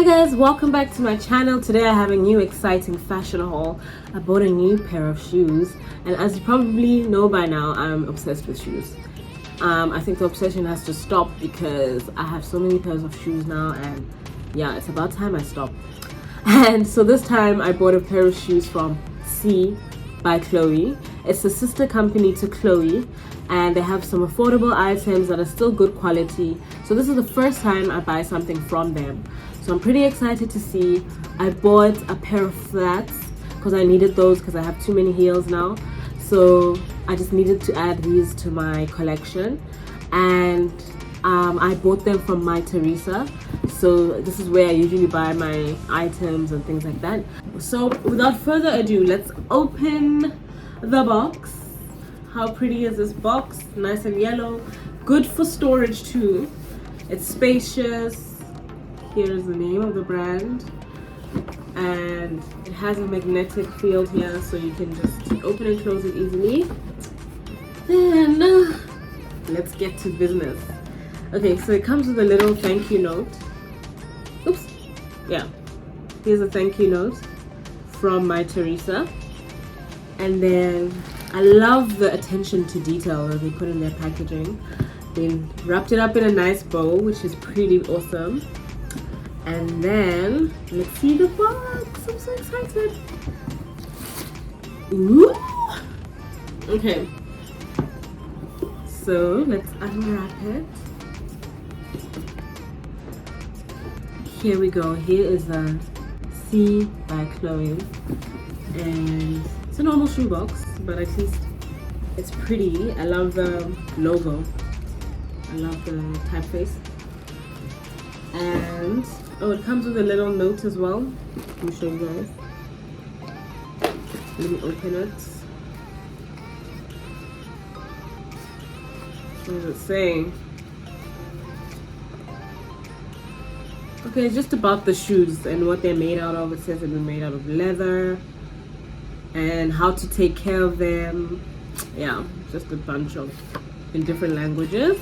Hi guys, welcome back to my channel. Today I have a new exciting fashion haul. I bought a new pair of shoes, and as you probably know by now, I'm obsessed with shoes. I think the obsession has to stop because I have so many pairs of shoes now, and yeah, it's about time I stop. And so this time I bought a pair of shoes from See by Chloé. It's a sister company to Chloé, and they have some affordable items that are still good quality. So this is the first time I buy something from them. So I'm pretty excited to see. I bought a pair of flats because I needed those because I have too many heels now. So I just needed to add these to my collection. And I bought them from My Teresa. So this is where I usually buy my items and things like that. So without further ado, let's open the box. How pretty is this box? Nice and yellow. Good for storage too. It's spacious. Here's the name of the brand, and it has a magnetic field here so you can just open and close it easily. And let's get to business. Okay, so it comes with a little thank you note. Oops, yeah, here's a thank you note from My Teresa. And then I love the attention to detail that they put in their packaging. They wrapped it up in a nice bow, which is pretty awesome. And then let's see the box. I'm so excited. Ooh. Okay, so let's unwrap it. Here we go. Here is a See by Chloé, and it's a normal shoebox, but at least it's pretty. I love the logo. I love the typeface. And oh, it comes with a little note as well. Let me show you guys. Let me open it. What does it say? Okay, it's just about the shoes and what they're made out of. It says they're made out of leather and how to take care of them. Yeah, just a bunch of in different languages.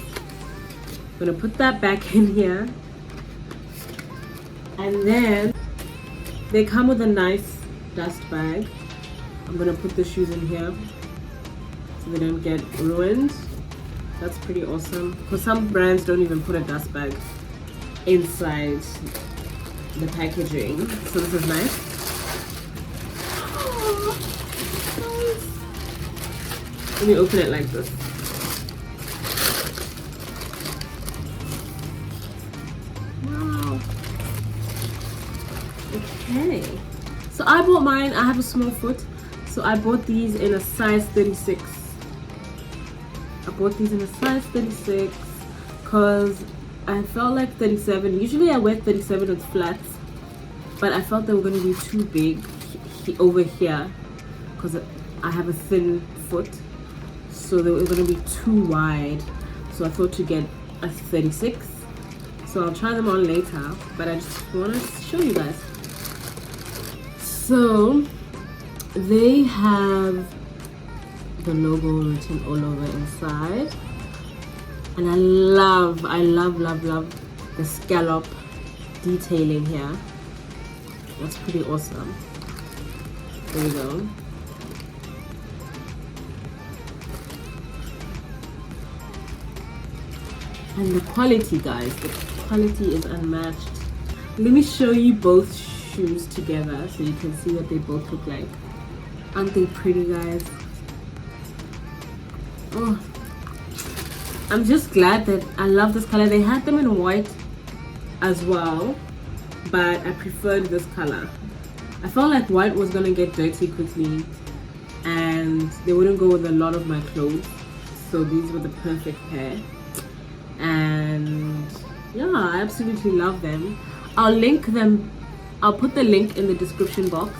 I'm gonna put that back in here. And then they come with a nice dust bag. I'm gonna put the shoes in here so they don't get ruined. That's pretty awesome, because some brands don't even put a dust bag inside the packaging. So this is nice. Oh, nice. Let me open it like this. Okay, so I bought mine. I have a small foot, so I bought these in a size 36. I bought these in a size 36 because I felt like 37. Usually I wear 37 with flats, but I felt they were going to be too big over here because I have a thin foot, so they were going to be too wide. So I thought to get a 36. So I'll try them on later, but I just want to show you guys. So they have the logo written all over inside, and I love the scallop detailing here. That's pretty awesome. There we go. And the quality, guys, the quality is unmatched. Let me show you both shoes together so you can see what they both look like. Aren't they pretty, guys? Oh, I'm just glad that I love this color. They had them in white as well, but I preferred this color. I felt like white was gonna get dirty quickly and they wouldn't go with a lot of my clothes, so these were the perfect pair. And yeah, I absolutely love them. I'll link them. I'll put the link in the description box,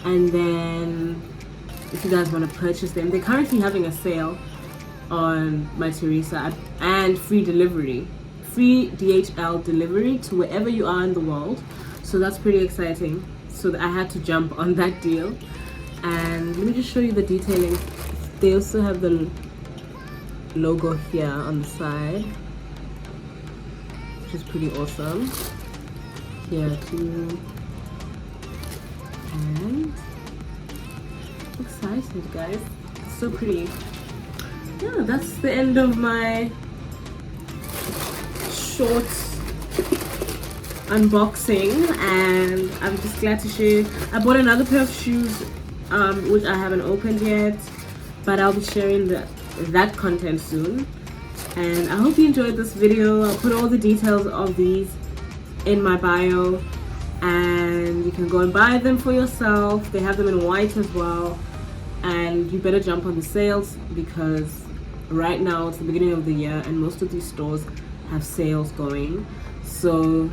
and then if you guys want to purchase them, they're currently having a sale on My Teresa, and free delivery, free DHL delivery to wherever you are in the world. So that's pretty exciting. So I had to jump on that deal. And let me just show you the detailing. They also have the logo here on the side, which is pretty awesome. here too. And excited, guys. So pretty. Yeah, that's the end of my short unboxing, and I'm just glad to share. I bought another pair of shoes which I haven't opened yet, but I'll be sharing that content soon. And I hope you enjoyed this video. I'll put all the details of these in my bio, and you can go and buy them for yourself. They have them in white as well, and you better jump on the sales because right now it's the beginning of the year and most of these stores have sales going, so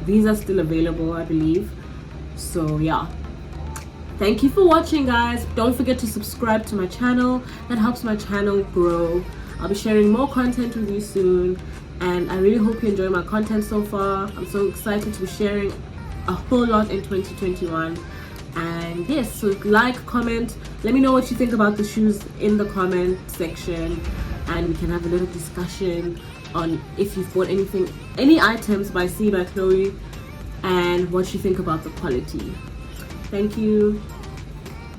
these are still available, I believe. So yeah, thank you for watching, guys. Don't forget to subscribe to my channel. That helps my channel grow. I'll be sharing more content with you soon, and I really hope you enjoy my content so far. I'm so excited to be sharing a whole lot in 2021. And yes, so like, comment, let me know what you think about the shoes in the comment section, and we can have a little discussion on if you've bought any items by See By Chloé, and what you think about the quality. Thank you.